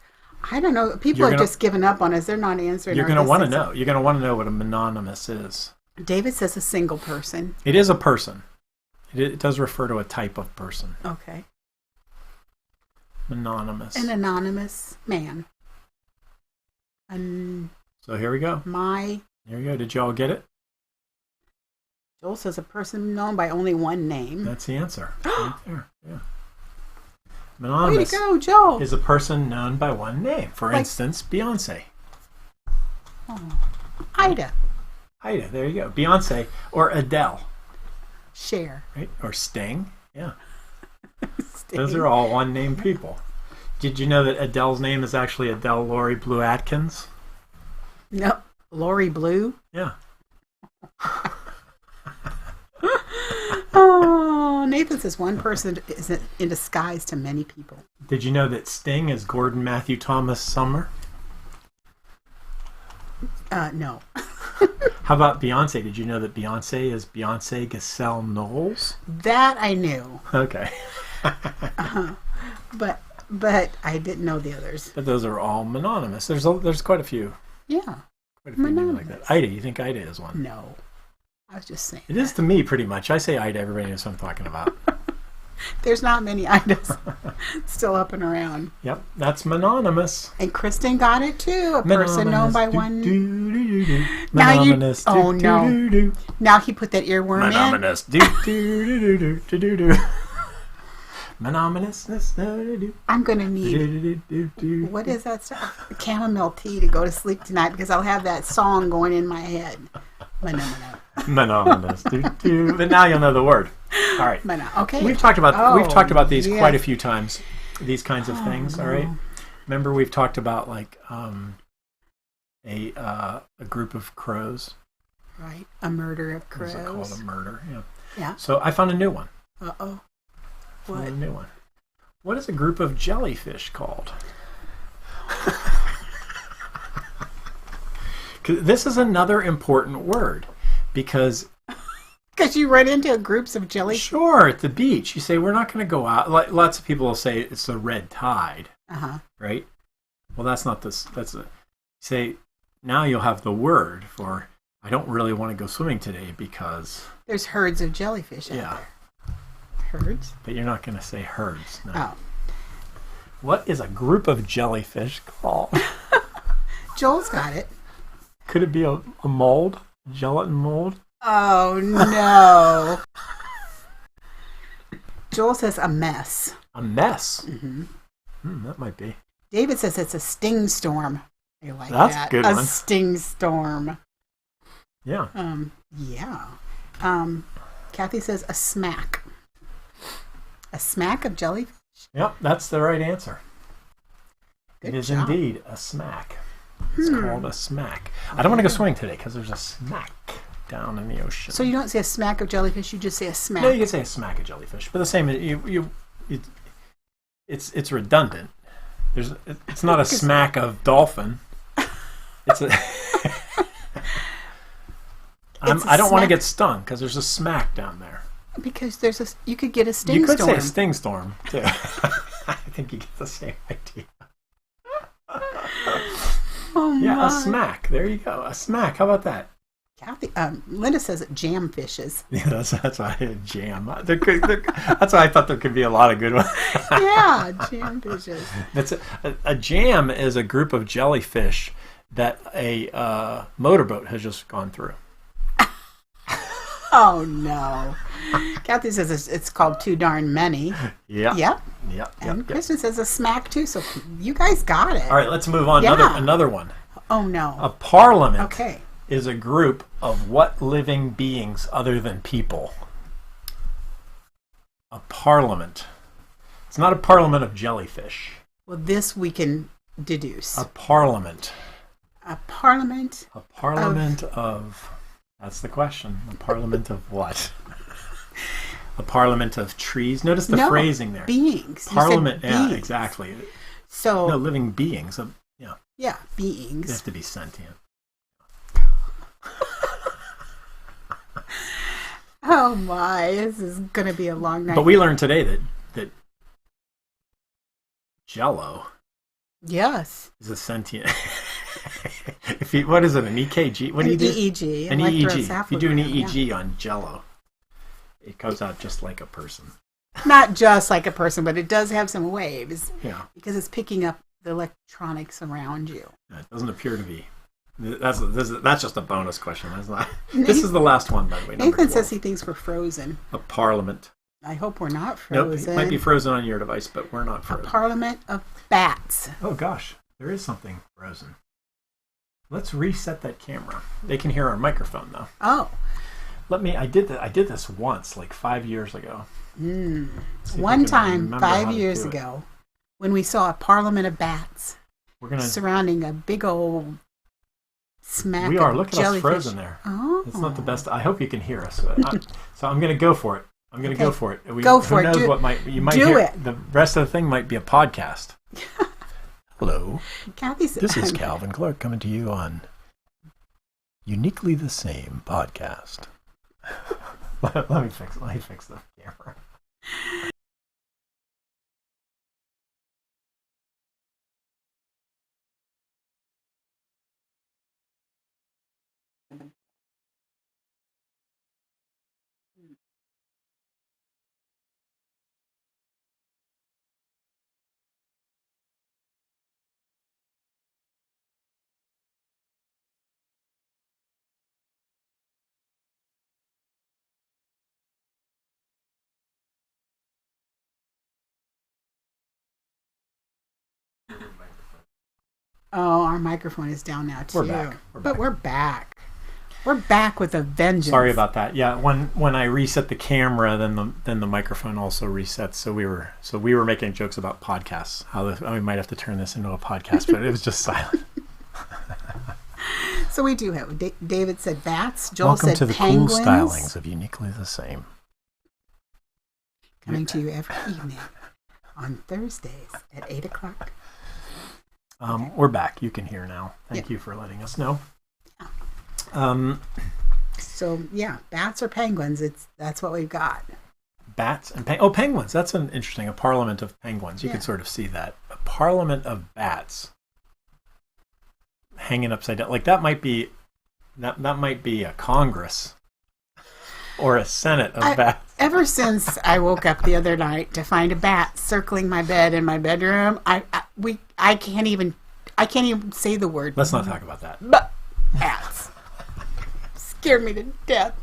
Speaker 2: I don't know. People are just giving up on us. They're not answering.
Speaker 1: You're going to want to know. You're going to want to know what a mononymous is.
Speaker 2: David says a single person.
Speaker 1: It is a person. It does refer to a type of person.
Speaker 2: Okay.
Speaker 1: Mononymous.
Speaker 2: An anonymous man.
Speaker 1: So here we go. Here we go. Did you all get it?
Speaker 2: Joel says a person known by only one name.
Speaker 1: That's the answer. Right there. Yeah. Mononymous.
Speaker 2: Way to go, Joel.
Speaker 1: Is a person known by one name. For instance, Beyonce.
Speaker 2: Oh. Ida.
Speaker 1: Ida, there you go. Beyonce or Adele.
Speaker 2: Cher.
Speaker 1: Right? Or Sting. Yeah.
Speaker 2: Sting.
Speaker 1: Those are all one name people. Did you know that Adele's name is actually Adele Laurie Blue Atkins?
Speaker 2: No. Lori Blue?
Speaker 1: Yeah.
Speaker 2: Oh, Nathan says one person is in disguise to many people.
Speaker 1: Did you know that Sting is Gordon Matthew Thomas Summer?
Speaker 2: No.
Speaker 1: How about Beyonce? Did you know that Beyonce is Beyonce Giselle Knowles?
Speaker 2: That I knew.
Speaker 1: Okay.
Speaker 2: But I didn't know the others.
Speaker 1: But those are all mononymous. There's quite a few.
Speaker 2: Yeah.
Speaker 1: Quite a few names like that. Ida, you think Ida is one?
Speaker 2: No. I was just saying.
Speaker 1: It is to me, pretty much. I say Ida, everybody knows what I'm talking about.
Speaker 2: There's not many Idas still up and around.
Speaker 1: Yep, that's mononymous.
Speaker 2: And Kristen got it too. A person known by one.
Speaker 1: Now you.
Speaker 2: Oh no! Now he put that earworm
Speaker 1: mononymous. Mononymous.
Speaker 2: I'm gonna need. What is that stuff? Chamomile tea to go to sleep tonight because I'll have that song going in my head.
Speaker 1: Mononymous. But now you'll know the word. All right.
Speaker 2: Okay.
Speaker 1: We've talked about these quite a few times. These kinds of things. All right. Remember, we've talked about like a group of crows.
Speaker 2: Right. A murder of crows.
Speaker 1: What's it called? A murder. Yeah.
Speaker 2: Yeah.
Speaker 1: So I found a new one.
Speaker 2: Uh-oh.
Speaker 1: What? A new one. What is a group of jellyfish called? This is another important word because
Speaker 2: you run into groups of jellyfish.
Speaker 1: Sure, at the beach, you say we're not going to go out. Lots of people will say it's the red tide. Right? Well, that's not this. Say now you'll have the word for I don't really want to go swimming today because
Speaker 2: there's herds of jellyfish out there. Herds?
Speaker 1: But you're not going to say herds. No.
Speaker 2: Oh.
Speaker 1: What is a group of jellyfish called?
Speaker 2: Joel's got it.
Speaker 1: Could it be a mold? Gelatin mold?
Speaker 2: Oh, no. Joel says a mess.
Speaker 1: A mess?
Speaker 2: Mm-hmm.
Speaker 1: That might be.
Speaker 2: David says it's a sting storm. I like
Speaker 1: That's
Speaker 2: that.
Speaker 1: A good one.
Speaker 2: A sting storm.
Speaker 1: Yeah.
Speaker 2: Yeah. Kathy says a smack. A smack of jellyfish?
Speaker 1: Yep, that's the right answer.
Speaker 2: Good
Speaker 1: it is
Speaker 2: job.
Speaker 1: Indeed a smack. It's called a smack. I don't want to go swimming today because there's a smack down in the ocean.
Speaker 2: So you don't say a smack of jellyfish, you just say a smack.
Speaker 1: No, you can say a smack of jellyfish, but the same. It's redundant. It's not a smack of dolphin. It's a. I don't want to get stung because there's a smack down there.
Speaker 2: Because you could get a sting storm.
Speaker 1: You could say a sting storm too. I think you get the same idea.
Speaker 2: Oh
Speaker 1: yeah,
Speaker 2: my.
Speaker 1: a smack. There you go. A smack. How about that?
Speaker 2: Kathy, Linda says jam fishes.
Speaker 1: Yeah, that's why I jam. That's why I thought there could be a lot of good ones.
Speaker 2: Yeah, jam fishes.
Speaker 1: That's a jam is a group of jellyfish that a motorboat has just gone through.
Speaker 2: Oh no. Kathy says it's called too darn many.
Speaker 1: Yeah.
Speaker 2: Yep.
Speaker 1: Yep.
Speaker 2: And Kristen says a smack too. So you guys got it.
Speaker 1: All right, let's move on.
Speaker 2: Yeah.
Speaker 1: Another one.
Speaker 2: Oh no.
Speaker 1: A parliament.
Speaker 2: Okay.
Speaker 1: is a group of what living beings other than people? A parliament. It's not a parliament of jellyfish.
Speaker 2: Well, this we can deduce.
Speaker 1: A parliament.
Speaker 2: A parliament.
Speaker 1: A parliament of that's the question. A parliament of what? A parliament of trees. Notice the phrasing there.
Speaker 2: Beings.
Speaker 1: Parliament. Yeah,
Speaker 2: beings.
Speaker 1: exactly.
Speaker 2: So
Speaker 1: no, living beings. Yeah.
Speaker 2: Yeah, beings.
Speaker 1: They have to be sentient.
Speaker 2: Oh my, this is going to be a long night.
Speaker 1: But we learned today that Jello
Speaker 2: yes
Speaker 1: is a sentient. What is it, an EKG? What do you do?
Speaker 2: EEG.
Speaker 1: An EEG. If you do an EEG on Jello, it comes out just like a person.
Speaker 2: Not just like a person, but it does have some waves.
Speaker 1: Yeah.
Speaker 2: Because it's picking up the electronics around you.
Speaker 1: It doesn't appear to be. That's just a bonus question. That's not. This is the last one, by the way.
Speaker 2: Nathan says he thinks we're frozen.
Speaker 1: A parliament.
Speaker 2: I hope we're not frozen.
Speaker 1: Nope, it might be frozen on your device, but we're not frozen.
Speaker 2: A parliament of bats.
Speaker 1: Oh gosh, there is something frozen. Let's reset that camera. They can hear our microphone though.
Speaker 2: Oh.
Speaker 1: I did this once, like 5 years ago.
Speaker 2: One time, 5 years ago, when we saw a parliament of bats surrounding a big old smack.
Speaker 1: We are.
Speaker 2: Of
Speaker 1: look at
Speaker 2: jellyfish.
Speaker 1: Us frozen there.
Speaker 2: Oh.
Speaker 1: It's not the best. I hope you can hear us. So I'm going to go for it. I'm going to go for it.
Speaker 2: Go for it.
Speaker 1: Who knows what you might
Speaker 2: do
Speaker 1: hear?
Speaker 2: it.
Speaker 1: The rest of the thing might be a podcast. Hello.
Speaker 2: Kathy said,
Speaker 1: this is Calvin Clark coming to you on Uniquely the Same podcast. let me fix the camera.
Speaker 2: Oh, our microphone is down now too.
Speaker 1: We're back.
Speaker 2: We're back. We're back with a vengeance.
Speaker 1: Sorry about that. Yeah, when I reset the camera, then the microphone also resets. So we were making jokes about podcasts. We might have to turn this into a podcast, but it was just silent.
Speaker 2: So we do have. David said bats. Joel
Speaker 1: Welcome
Speaker 2: said
Speaker 1: to the
Speaker 2: penguins.
Speaker 1: cool stylings of Uniquely the Same.
Speaker 2: Coming to you every evening on Thursdays at 8 o'clock.
Speaker 1: We're back. You can hear now. Thank you for letting us know.
Speaker 2: So yeah, bats or penguins? That's what we've got.
Speaker 1: Bats and penguins. That's an interesting. A parliament of penguins. You could sort of see that. A parliament of bats hanging upside down. Like that might be a Congress or a Senate of bats.
Speaker 2: Ever since I woke up the other night to find a bat circling my bed in my bedroom, I can't even say the word.
Speaker 1: Let's not talk about that.
Speaker 2: But bats scared me to death.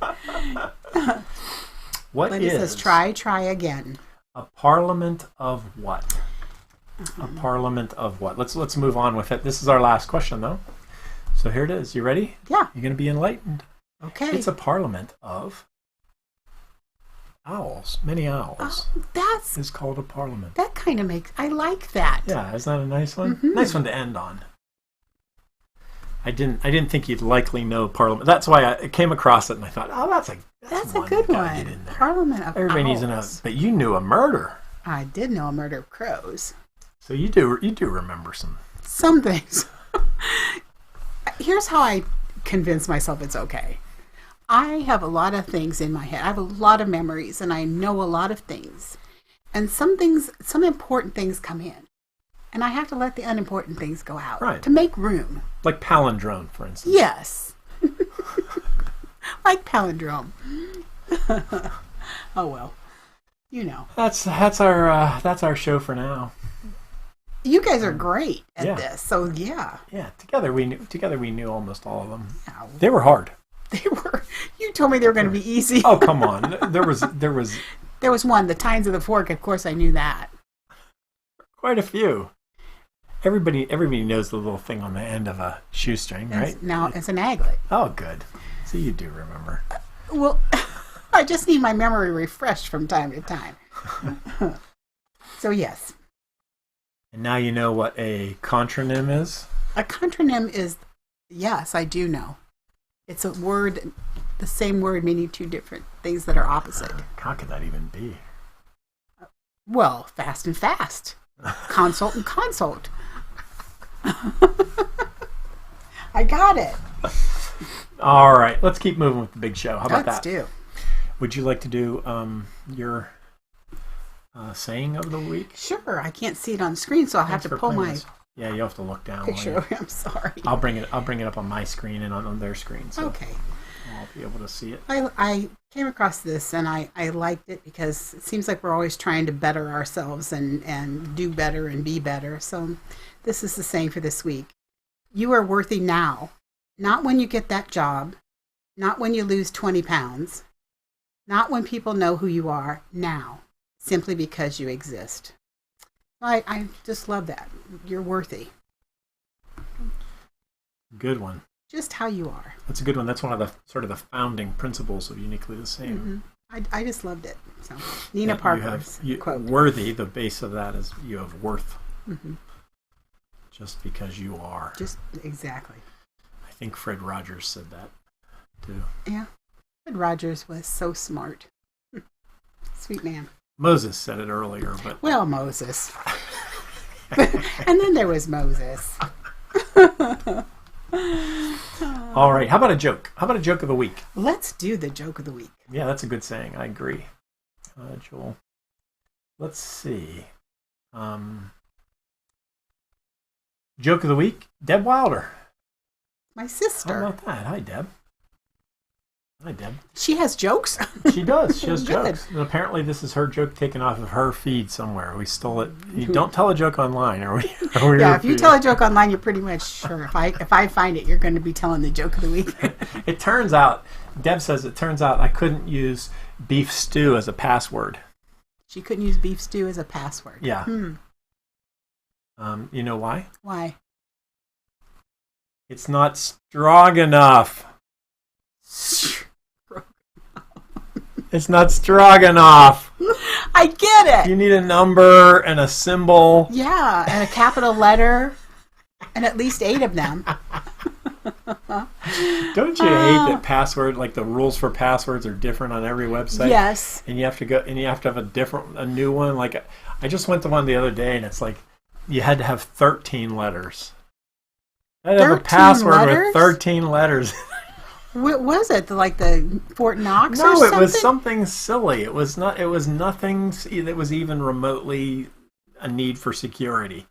Speaker 1: What is?
Speaker 2: It says try again.
Speaker 1: A parliament of what? A parliament of what? Let's move on with it. This is our last question, though. So here it is. You ready?
Speaker 2: Yeah.
Speaker 1: You're going to be enlightened.
Speaker 2: Okay.
Speaker 1: It's a parliament of owls. Many owls.
Speaker 2: That's
Speaker 1: is called a parliament.
Speaker 2: That kind of makes. I like that.
Speaker 1: Yeah, isn't that a nice one?
Speaker 2: Mm-hmm.
Speaker 1: Nice one to end on. I didn't think you'd likely know parliament. That's why I came across it and I thought, oh, that's
Speaker 2: a good one.
Speaker 1: Get in there.
Speaker 2: Parliament of
Speaker 1: Everybody
Speaker 2: owls.
Speaker 1: needs to know. But you knew a murder.
Speaker 2: I did know a murder of crows.
Speaker 1: So you do remember
Speaker 2: some things. Here's how I convince myself it's okay. I have a lot of things in my head. I have a lot of memories and I know a lot of things. And some important things come in. And I have to let the unimportant things go out to make room.
Speaker 1: Like palindrome, for instance.
Speaker 2: Yes. Like palindrome. Oh well. You know.
Speaker 1: That's our show for now.
Speaker 2: You guys are great at this. So yeah.
Speaker 1: Yeah, together we knew almost all of them.
Speaker 2: Yeah.
Speaker 1: They were hard.
Speaker 2: They were. You told me they were going to be easy.
Speaker 1: Oh, come on. There was
Speaker 2: one, the Tines of the Fork, of course I knew that.
Speaker 1: Quite a few. everybody knows the little thing on the end of a shoestring, right?
Speaker 2: Now it's an aglet.
Speaker 1: Oh, good. So you do remember.
Speaker 2: Well, I just need my memory refreshed from time to time. So yes.
Speaker 1: And now you know what a contronym is?
Speaker 2: A contronym is, yes, I do know. It's a word, the same word meaning two different things that are opposite.
Speaker 1: How could that even be?
Speaker 2: Well, fast and fast. Consult and consult. I got it.
Speaker 1: All right, let's keep moving with the big show. How about
Speaker 2: Let's
Speaker 1: that?
Speaker 2: do.
Speaker 1: Would you like to do your saying of the week?
Speaker 2: Sure. I can't see it on screen, so I'll have to pull my
Speaker 1: Yeah, you have to look down.
Speaker 2: picture. I'm sorry.
Speaker 1: I'll bring it up on my screen and on their screen, so
Speaker 2: Okay.
Speaker 1: I'll be able to see it.
Speaker 2: I came across this and I liked it because it seems like we're always trying to better ourselves and do better and be better. So this is the saying for this week. You are worthy now, not when you get that job, not when you lose 20 pounds, not when people know who you are, now, simply because you exist. I just love that. You're worthy.
Speaker 1: Good one.
Speaker 2: Just how you are.
Speaker 1: That's a good one. That's one of the sort of the founding principles of Uniquely the Same.
Speaker 2: Mm-hmm. I just loved it. So Nina Parker's quote.
Speaker 1: Worthy, the base of that is you have worth.
Speaker 2: Mm-hmm.
Speaker 1: Just because you are.
Speaker 2: Just exactly.
Speaker 1: I think Fred Rogers said that too.
Speaker 2: Yeah. Fred Rogers was so smart. Sweet man.
Speaker 1: Moses said it earlier, but...
Speaker 2: Well, Moses. And then there was Moses.
Speaker 1: All right. How about a joke? How about a joke of the week?
Speaker 2: Let's do the joke of the week.
Speaker 1: Yeah, that's a good saying. I agree. Joel. Let's see. Joke of the week, Deb Wilder.
Speaker 2: My sister.
Speaker 1: How about that? Hi, Deb. Hi, Deb.
Speaker 2: She has jokes?
Speaker 1: She does. She has jokes. And apparently this is her joke taken off of her feed somewhere. We stole it. You don't tell a joke online, are we?
Speaker 2: Yeah, if you tell a joke online, you're pretty much sure. If I find it, you're going to be telling the joke of the week.
Speaker 1: It turns out, Deb says, I couldn't use beef stew as a password.
Speaker 2: She couldn't use beef stew as a password.
Speaker 1: Yeah. You know why?
Speaker 2: Why?
Speaker 1: It's not strong enough. It's not strong enough.
Speaker 2: I get it.
Speaker 1: You need a number and a symbol.
Speaker 2: Yeah, and a capital letter, and at least 8 of them.
Speaker 1: Don't you hate that password, like the rules for passwords are different on every website?
Speaker 2: Yes.
Speaker 1: And you have to have a new one. Like I just went to one the other day, and it's like you had to have 13 letters. I had to have a password with 13 letters.
Speaker 2: What was it? Like the Fort Knox or
Speaker 1: No,
Speaker 2: something?
Speaker 1: it was something silly. It was nothing that was even remotely a need for security.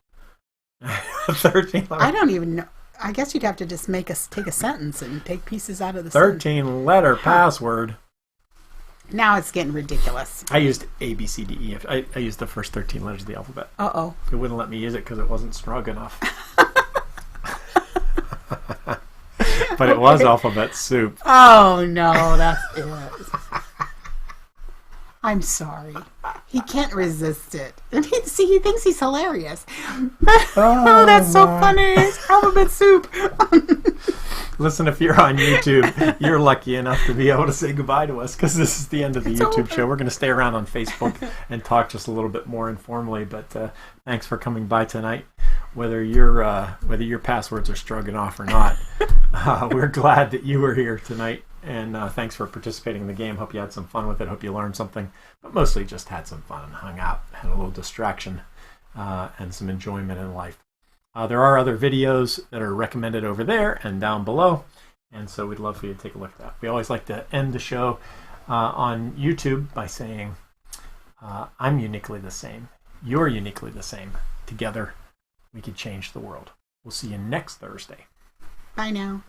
Speaker 1: 13 letters.
Speaker 2: I don't even know. I guess you'd have to just take a sentence and take pieces out of the
Speaker 1: 13 letter password.
Speaker 2: Now it's getting ridiculous.
Speaker 1: I used A, B, C, D, E, F. I used the first 13 letters of the alphabet.
Speaker 2: Uh-oh.
Speaker 1: It wouldn't let me use it because it wasn't strong enough. But it was alphabet soup.
Speaker 2: Oh, no, that's it. I'm sorry. He can't resist it. And he thinks he's hilarious. Oh, that's so funny. It's alphabet soup.
Speaker 1: Listen, if you're on YouTube, you're lucky enough to be able to say goodbye to us because this is the end of the YouTube show. We're going to stay around on Facebook and talk just a little bit more informally. But thanks for coming by tonight. Whether your passwords are stroganoff or not, we're glad that you were here tonight. And thanks for participating in the game. Hope you had some fun with it. Hope you learned something. But mostly just had some fun and hung out. Had a little distraction and some enjoyment in life. There are other videos that are recommended over there and down below. And so we'd love for you to take a look at that. We always like to end the show on YouTube by saying, I'm uniquely the same. You're uniquely the same. Together, we could change the world. We'll see you next Thursday.
Speaker 2: Bye now.